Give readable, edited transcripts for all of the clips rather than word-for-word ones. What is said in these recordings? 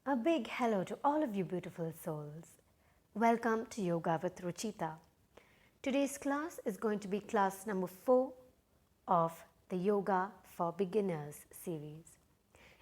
A big hello to all of you beautiful souls. Welcome to Yoga with Ruchitaa. Today's class is going to be class number 4 of the Yoga for Beginners series.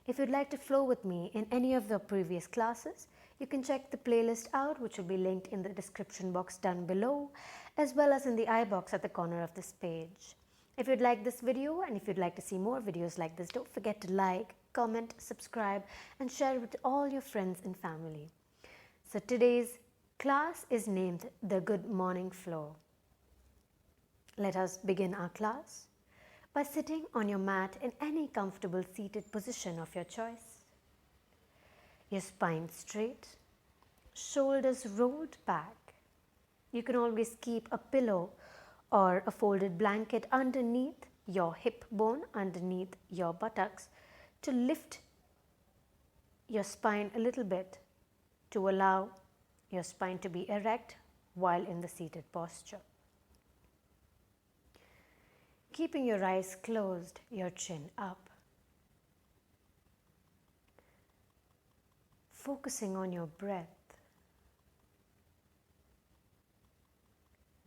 If you'd like to flow with me in any of the previous classes, you can check the playlist out, which will be linked in the description box down below, as well as in the I box at the corner of this page. If you'd like this video and if you'd like to see more videos like this, don't forget to like, comment, subscribe, and share it with all your friends and family. So today's class is named the Good Morning Flow. Let us begin our class by sitting on your mat in any comfortable seated position of your choice. Your spine straight, shoulders rolled back. You can always keep a pillow or a folded blanket underneath your hip bone, underneath your buttocks, to lift your spine a little bit to allow your spine to be erect while in the seated posture. Keeping your eyes closed, your chin up. Focusing on your breath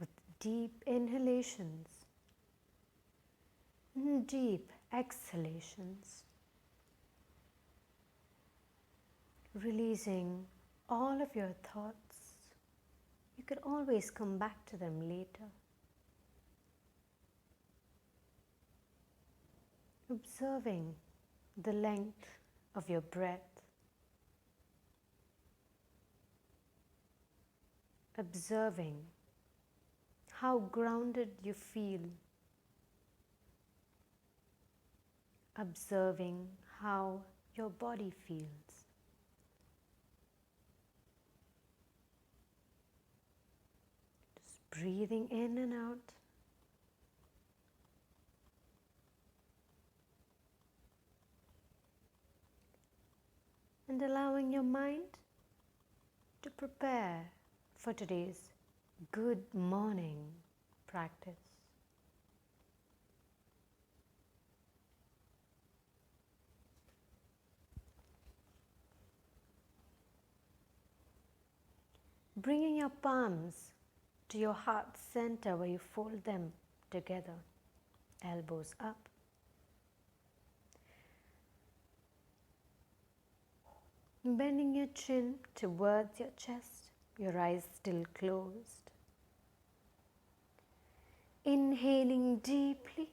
with deep inhalations and deep exhalations. Releasing all of your thoughts. You can always come back to them later. Observing the length of your breath. Observing how grounded you feel. Observing how your body feels. Just breathing in and out. And allowing your mind to prepare for today's good morning practice. Bringing your palms to your heart center where you fold them together, elbows up. Bending your chin towards your chest, your eyes still closed. Inhaling deeply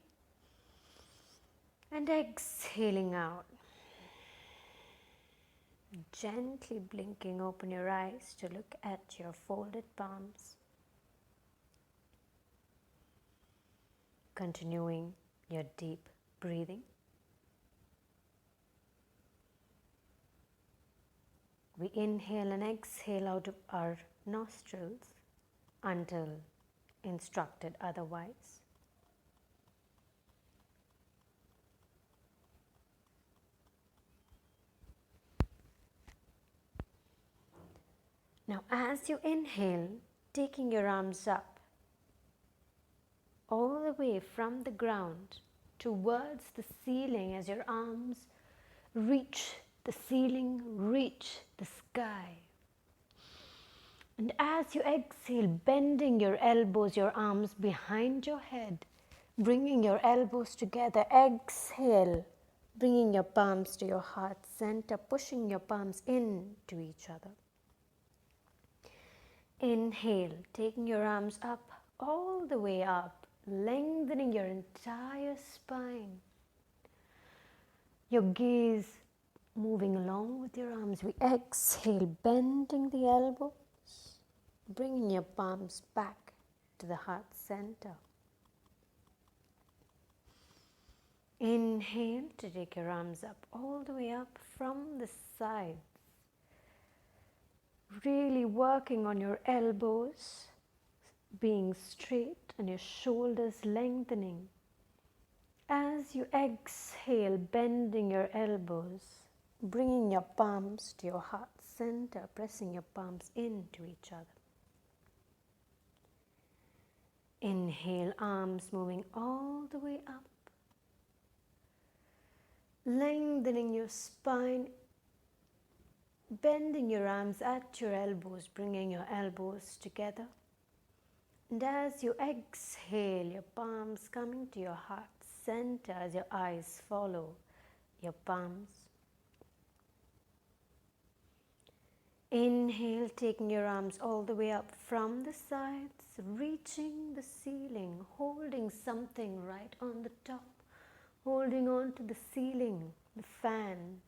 and exhaling out. Gently blinking open your eyes to look at your folded palms. Continuing your deep breathing. We inhale and exhale out of our nostrils until instructed otherwise. Now, as you inhale, taking your arms up all the way from the ground towards the ceiling as your arms reach the ceiling, reach the sky. And as you exhale, bending your elbows, your arms behind your head, bringing your elbows together, exhale, bringing your palms to your heart center, pushing your palms into each other. Inhale, taking your arms up, all the way up, lengthening your entire spine. Your gaze moving along with your arms. We exhale, bending the elbows, bringing your palms back to the heart center. Inhale to take your arms up, all the way up from the sides. Really working on your elbows being straight and your shoulders lengthening. As you exhale, bending your elbows, bringing your palms to your heart center, pressing your palms into each other. Inhale, arms moving all the way up. Lengthening your spine bending your arms at your elbows, bringing your elbows together. And as you exhale, your palms coming to your heart center as your eyes follow your palms. Inhale, taking your arms all the way up from the sides, reaching the ceiling, holding something right on the top, holding on to the ceiling, the fan.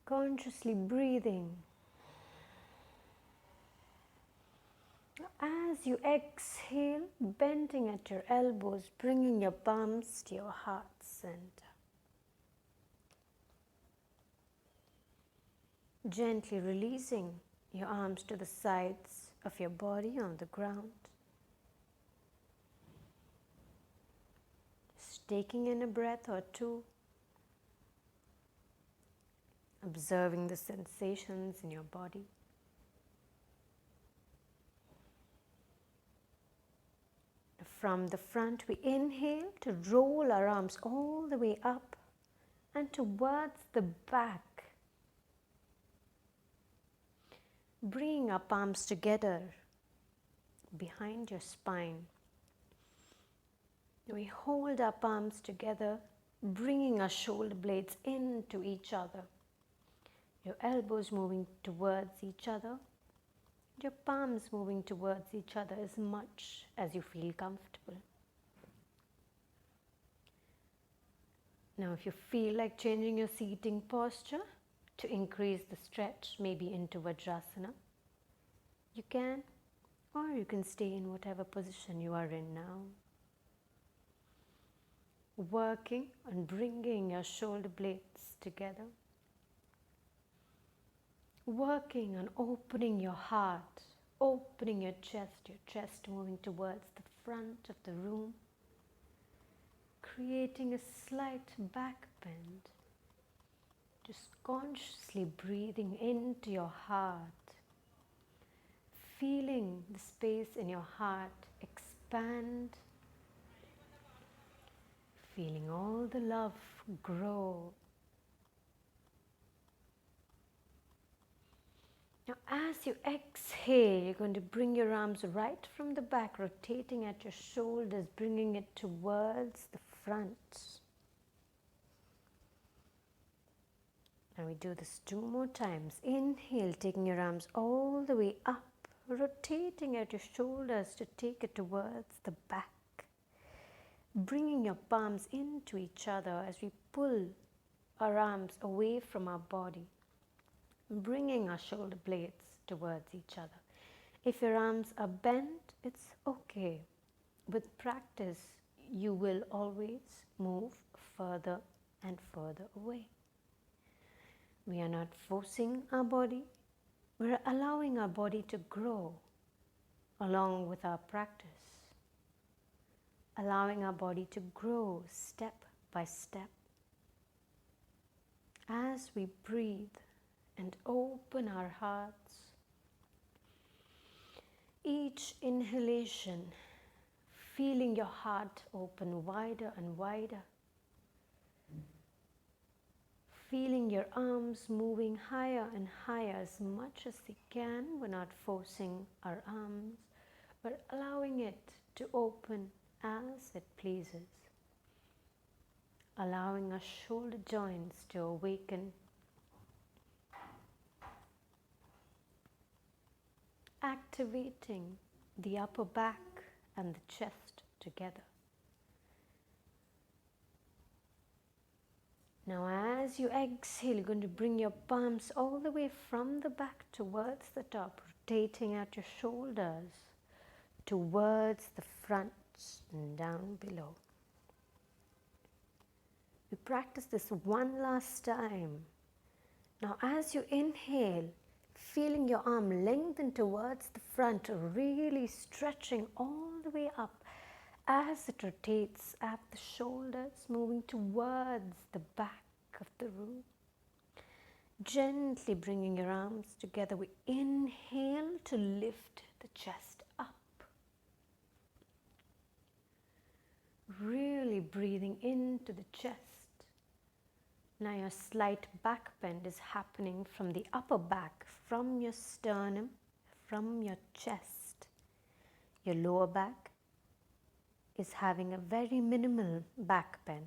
Consciously breathing. As you exhale, bending at your elbows, bringing your palms to your heart center. Gently releasing your arms to the sides of your body on the ground. Just taking in a breath or two. Observing the sensations in your body. From the front, we inhale to roll our arms all the way up and towards the back. Bring our palms together behind your spine. We hold our palms together, bringing our shoulder blades into each other. Your elbows moving towards each other. Your palms moving towards each other as much as you feel comfortable. Now, if you feel like changing your seating posture to increase the stretch, maybe into Vajrasana, you can, or you can stay in whatever position you are in now. Working on bringing your shoulder blades together. Working on opening your heart, opening your chest moving towards the front of the room, creating a slight back bend, just consciously breathing into your heart, feeling the space in your heart expand, feeling all the love grow. Now, as you exhale, you're going to bring your arms right from the back, rotating at your shoulders, bringing it towards the front. Now we do this 2 more times. Inhale, taking your arms all the way up, rotating at your shoulders to take it towards the back. Bringing your palms into each other as we pull our arms away from our body. Bringing our shoulder blades towards each other. If your arms are bent, it's okay. With practice, you will always move further and further away. We are not forcing our body. We're allowing our body to grow along with our practice. Allowing our body to grow step by step. As we breathe and open our hearts. Each inhalation, feeling your heart open wider and wider. Feeling your arms moving higher and higher as much as they can. We're not forcing our arms. We're allowing it to open as it pleases. Allowing our shoulder joints to awaken. Activating the upper back and the chest together. Now as you exhale, you're going to bring your palms all the way from the back towards the top, rotating at your shoulders towards the front and down below. We practice this one last time. Now as you inhale, feeling your arm lengthen towards the front, really stretching all the way up as it rotates at the shoulders, moving towards the back of the room. Gently bringing your arms together, we inhale to lift the chest up. Really breathing into the chest, Now your slight back bend is happening from the upper back, from your sternum, from your chest. Your lower back is having a very minimal back bend.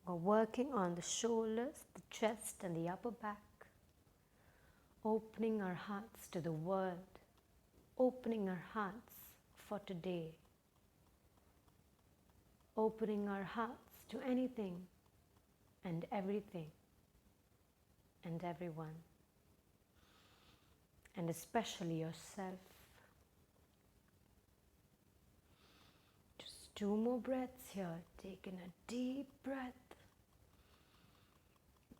We're working on the shoulders, the chest and the upper back. Opening our hearts to the world. Opening our hearts for today. Opening our hearts to anything and everything and everyone, and especially yourself. Just 2 more breaths here. Take in a deep breath,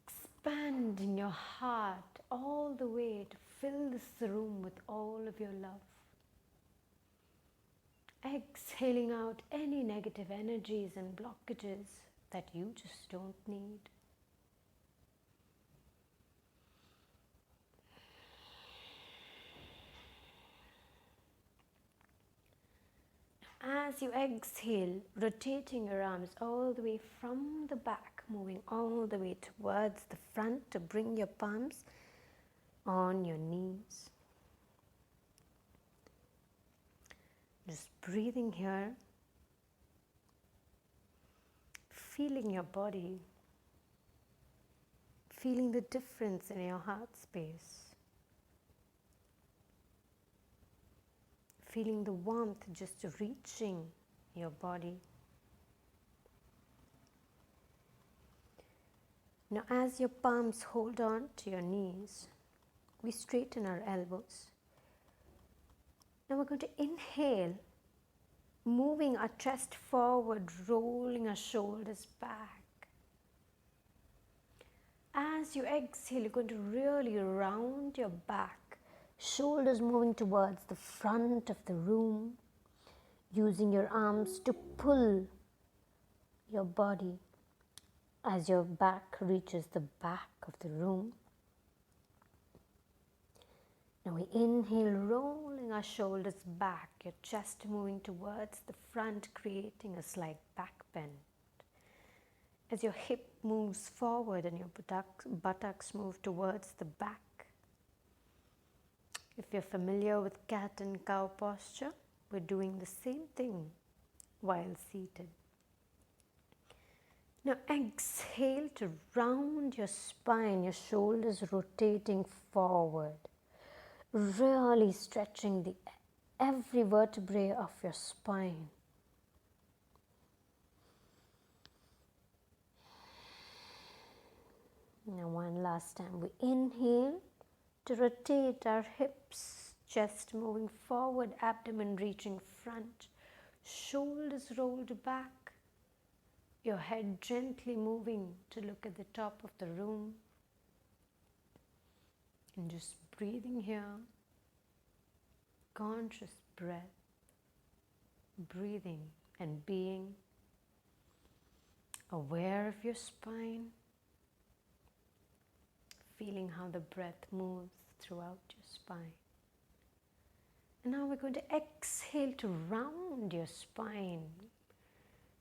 expanding your heart all the way to fill this room with all of your love. Exhaling out any negative energies and blockages that you just don't need. As you exhale, rotating your arms all the way from the back, moving all the way towards the front to bring your palms on your knees. Just breathing here, feeling your body, feeling the difference in your heart space, feeling the warmth just reaching your body. Now as your palms hold on to your knees, we straighten our elbows. Now we're going to inhale, moving our chest forward, rolling our shoulders back. As you exhale, you're going to really round your back, shoulders moving towards the front of the room, using your arms to pull your body as your back reaches the back of the room. Now we inhale, rolling our shoulders back, your chest moving towards the front, creating a slight back bend. As your hip moves forward and your buttocks move towards the back. If you're familiar with cat and cow posture, we're doing the same thing while seated. Now exhale to round your spine, your shoulders rotating forward. Really stretching every vertebrae of your spine. Now one last time, we inhale to rotate our hips, chest moving forward, abdomen reaching front, shoulders rolled back, your head gently moving to look at the top of the room. And just breathing here, conscious breath, breathing and being aware of your spine, feeling how the breath moves throughout your spine. And now we're going to exhale to round your spine,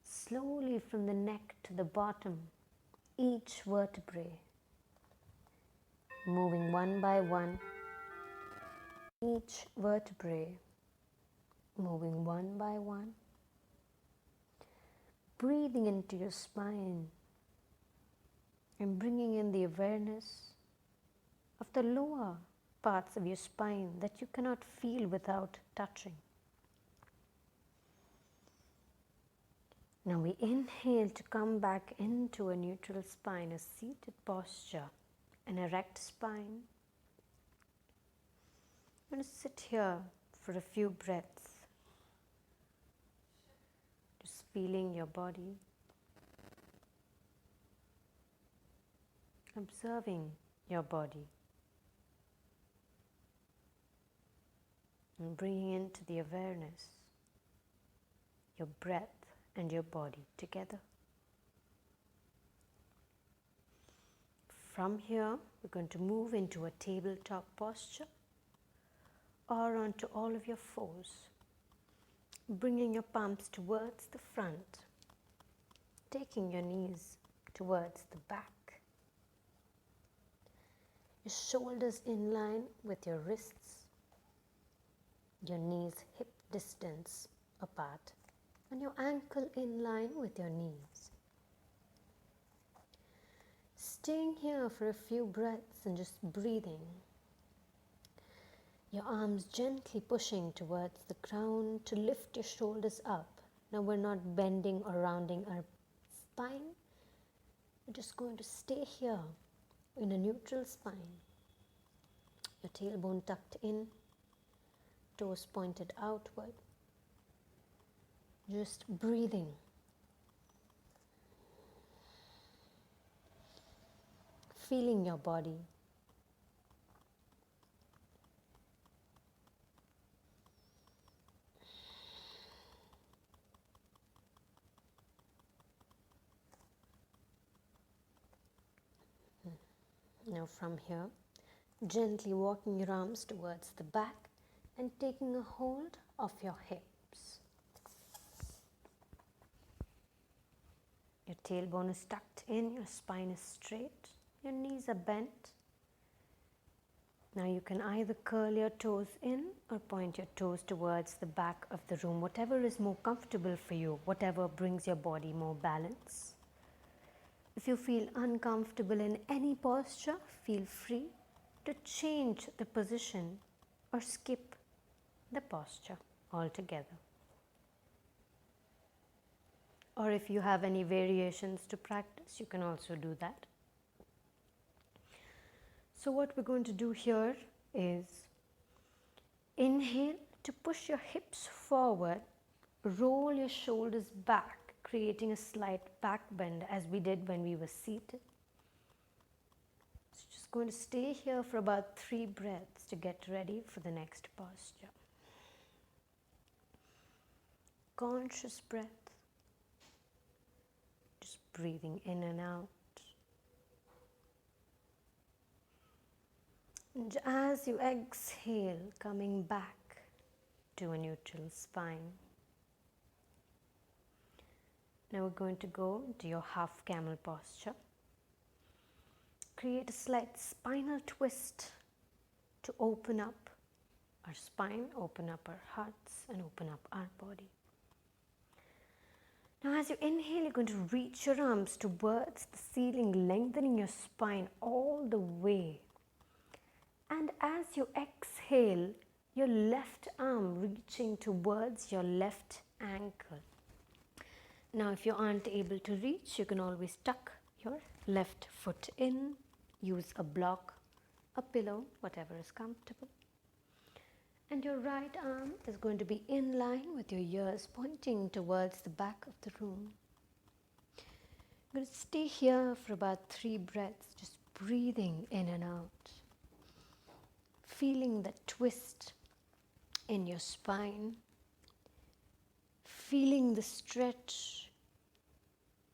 slowly from the neck to the bottom, each vertebrae. Moving one by one, each vertebrae moving one by one. Breathing into your spine and bringing in the awareness of the lower parts of your spine that you cannot feel without touching. Now we inhale to come back into a neutral spine, a seated posture. An erect spine. I'm going to sit here for a few breaths, just feeling your body, observing your body, and bringing into the awareness your breath and your body together. From here, we're going to move into a tabletop posture or onto all of your fours, bringing your palms towards the front, taking your knees towards the back. Your shoulders in line with your wrists, your knees hip distance apart, and your ankle in line with your knees. Staying here for a few breaths and just breathing. Your arms gently pushing towards the ground to lift your shoulders up. Now we're not bending or rounding our spine. We're just going to stay here in a neutral spine. Your tailbone tucked in, toes pointed outward. Just breathing. Feeling your body. Now from here, gently walking your arms towards the back and taking a hold of your hips. Your tailbone is tucked in, your spine is straight, your knees are bent. Now you can either curl your toes in or point your toes towards the back of the room, whatever is more comfortable for you, whatever brings your body more balance. If you feel uncomfortable in any posture, feel free to change the position or skip the posture altogether. Or if you have any variations to practice, you can also do that. So what we're going to do here is inhale to push your hips forward, roll your shoulders back, creating a slight back bend as we did when we were seated. So just going to stay here for about 3 breaths to get ready for the next posture. Conscious breath, just breathing in and out. And as you exhale, coming back to a neutral spine. Now we're going to go into your half camel posture. Create a slight spinal twist to open up our spine, open up our hearts, and open up our body. Now as you inhale, you're going to reach your arms towards the ceiling, lengthening your spine all the way. And as you exhale, your left arm reaching towards your left ankle. Now if you aren't able to reach, you can always tuck your left foot in, use a block, a pillow, whatever is comfortable. And your right arm is going to be in line with your ears pointing towards the back of the room. I'm going to stay here for about 3 breaths, just breathing in and out. Feeling that twist in your spine, feeling the stretch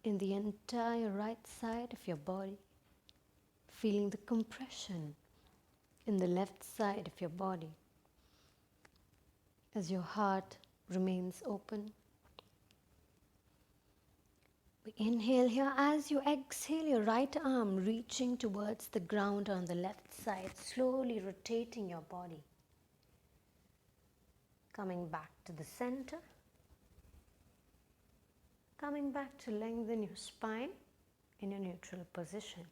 in the entire right side of your body, feeling the compression in the left side of your body as your heart remains open. We inhale here. As you exhale, your right arm reaching towards the ground on the left side, slowly rotating your body. Coming back to the center. Coming back to lengthen your spine in a neutral position.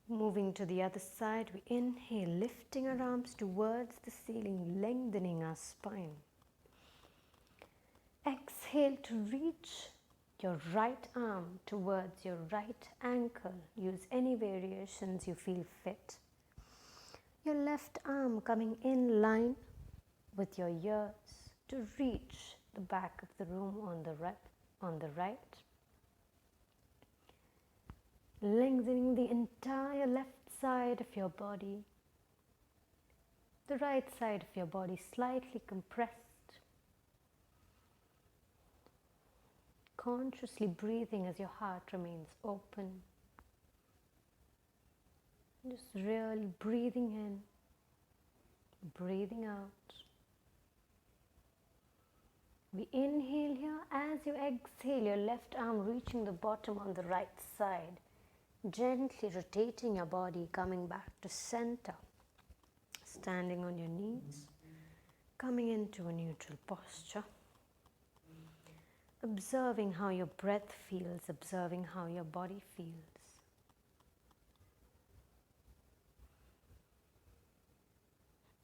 Moving to the other side, we inhale, lifting our arms towards the ceiling, lengthening our spine. Exhale to reach your right arm towards your right ankle. Use any variations you feel fit. Your left arm coming in line with your ears to reach the back of the room on the right. Lengthening the entire left side of your body. The right side of your body slightly compressed. Consciously breathing as your heart remains open. Just really breathing in, breathing out. We inhale here. As you exhale, your left arm reaching the bottom on the right side. Gently rotating your body, coming back to center, standing on your knees, coming into a neutral posture, observing how your breath feels, observing how your body feels.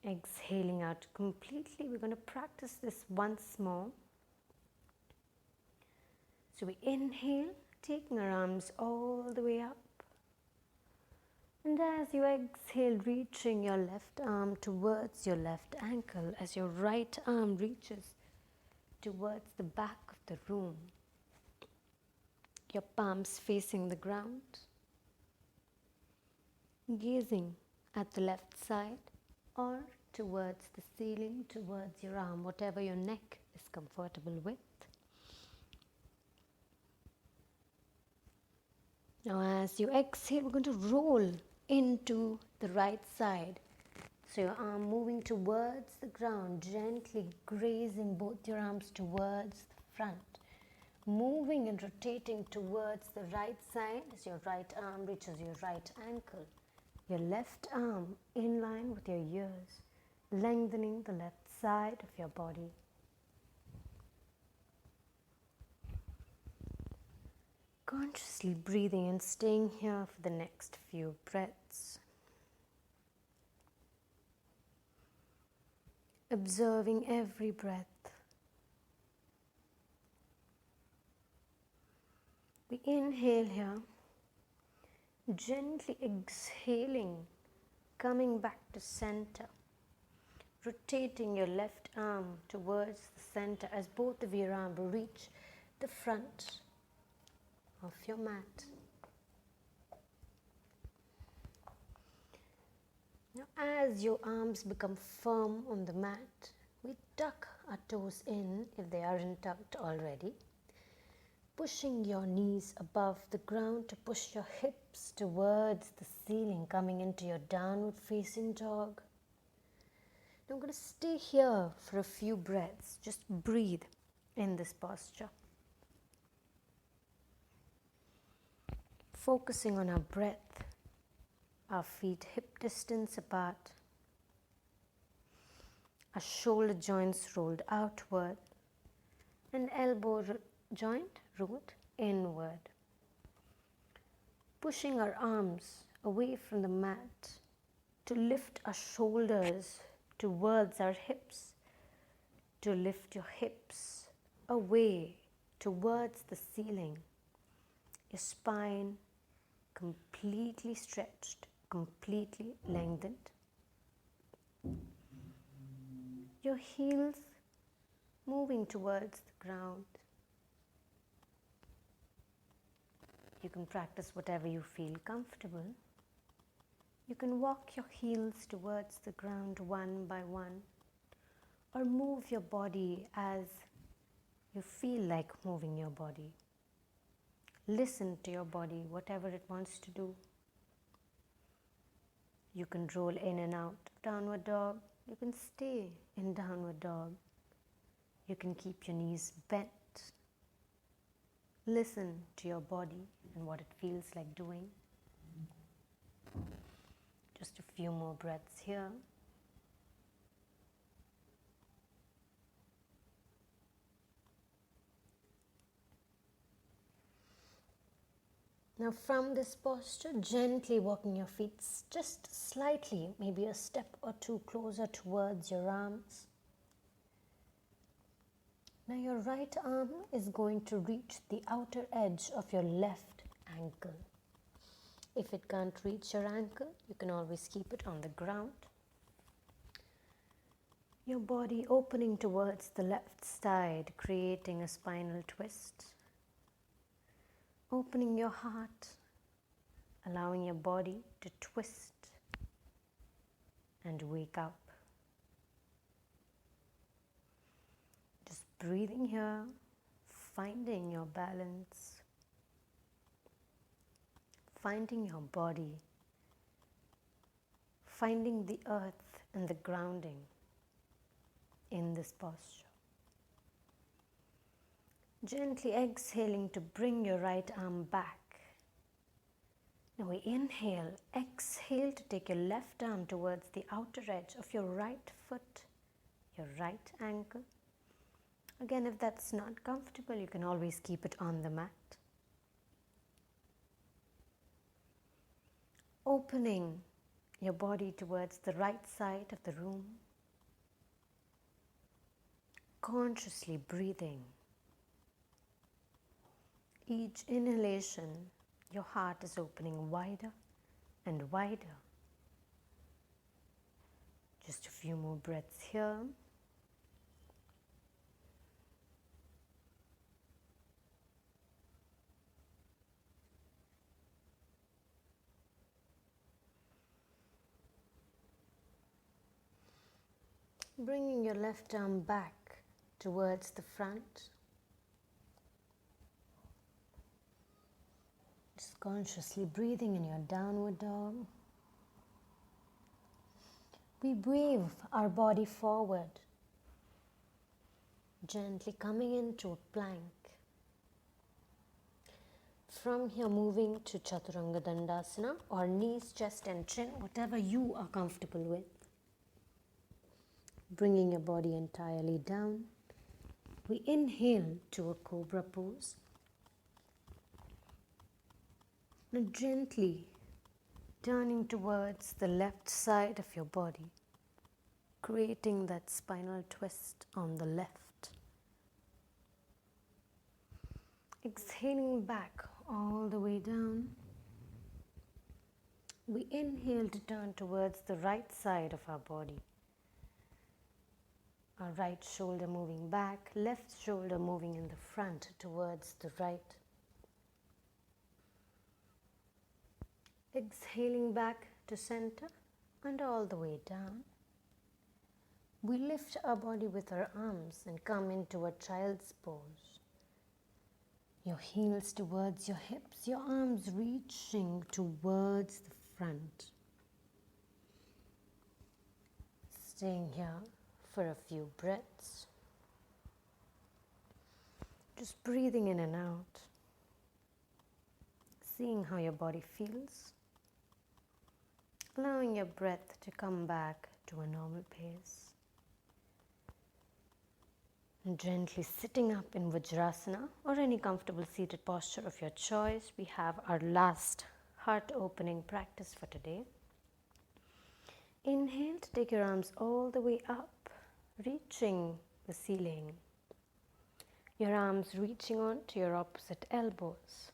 Exhaling out completely. We're going to practice this once more. So we inhale, taking our arms all the way up. And as you exhale, reaching your left arm towards your left ankle as your right arm reaches towards the back of the room. Your palms facing the ground. Gazing at the left side or towards the ceiling, towards your arm, whatever your neck is comfortable with. Now as you exhale, we're going to roll into the right side. So your arm moving towards the ground, gently grazing both your arms towards the front. Moving and rotating towards the right side as your right arm reaches your right ankle. Your left arm in line with your ears, lengthening the left side of your body. Consciously breathing and staying here for the next few breaths. Observing every breath. We inhale here, gently exhaling, coming back to center. Rotating your left arm towards the center as both of your arms reach the front of your mat. Now as your arms become firm on the mat, we tuck our toes in if they aren't tucked already. Pushing your knees above the ground to push your hips towards the ceiling, coming into your downward facing dog. Now I'm going to stay here for a few breaths. Just breathe in this posture. Focusing on our breath, our feet hip distance apart, our shoulder joints rolled outward, and elbow joint rolled inward. Pushing our arms away from the mat to lift our shoulders towards our hips, to lift your hips away towards the ceiling. Your spine completely stretched, completely lengthened. Your heels moving towards the ground. You can practice whatever you feel comfortable. You can walk your heels towards the ground one by one, or move your body as you feel like moving your body. Listen to your body, whatever it wants to do. You can roll in and out of downward dog. You can stay in downward dog. You can keep your knees bent. Listen to your body and what it feels like doing. Just a few more breaths here. Now from this posture, gently walking your feet just slightly, maybe a step or two closer towards your arms. Now your right arm is going to reach the outer edge of your left ankle. If it can't reach your ankle, you can always keep it on the ground. Your body opening towards the left side, creating a spinal twist. Opening your heart, allowing your body to twist and wake up. Just breathing here, finding your balance, finding your body, finding the earth and the grounding in this posture. Gently exhaling to bring your right arm back Now we inhale, exhale to take your left arm towards the outer edge of your right foot, your right ankle. Again, if that's not comfortable, you can always keep it on the mat. Opening your body towards the right side of the room. Consciously breathing. Each inhalation, your heart is opening wider and wider. Just a few more breaths here. Bringing your left arm back towards the front. Just consciously breathing in your downward dog. We wave our body forward, gently coming into a plank. From here, moving to Chaturanga Dandasana, or knees, chest and chin, whatever you are comfortable with. Bringing your body entirely down. We inhale to a cobra pose. Now gently turning towards the left side of your body, creating that spinal twist on the left. Exhaling back all the way down. We inhale to turn towards the right side of our body. Our right shoulder moving back, left shoulder moving in the front towards the right. Exhaling back to center and all the way down. We lift our body with our arms and come into a child's pose. Your heels towards your hips, your arms reaching towards the front. Staying here for a few breaths. Just breathing in and out. Seeing how your body feels. Allowing your breath to come back to a normal pace. And gently sitting up in Vajrasana or any comfortable seated posture of your choice, we have our last heart opening practice for today. Inhale to take your arms all the way up, reaching the ceiling. Your arms reaching on to your opposite elbows.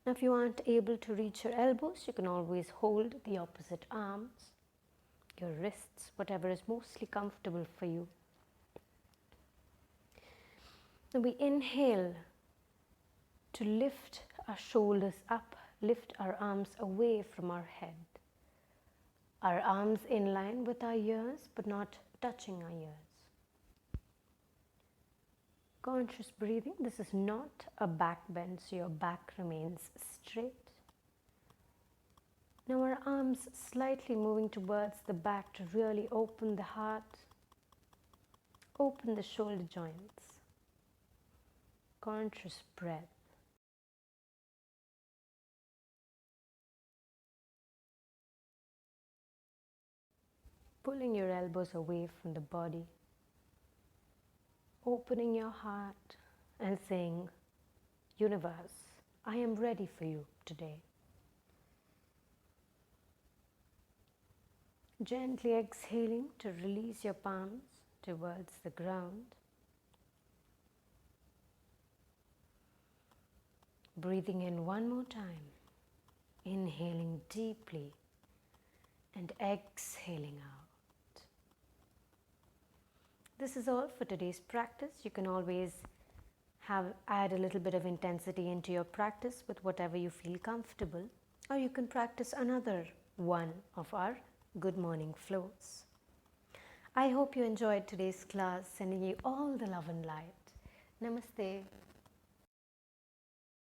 Now if you aren't able to reach your elbows, you can always hold the opposite arms, your wrists, whatever is mostly comfortable for you. Now we inhale to lift our shoulders up, lift our arms away from our head. Our arms in line with our ears, but not touching our ears. Conscious breathing. This is not a back bend, so your back remains straight. Now our arms slightly moving towards the back to really open the heart, open the shoulder joints. Conscious breath. Pulling your elbows away from the body. Opening your heart and saying, Universe, I am ready for you today. Gently exhaling to release your palms towards the ground. Breathing in one more time. Inhaling deeply and exhaling out. This is all for today's practice. You can always add a little bit of intensity into your practice with whatever you feel comfortable, or you can practice another one of our good morning flows. I hope you enjoyed today's class. Sending you all the love and light. Namaste.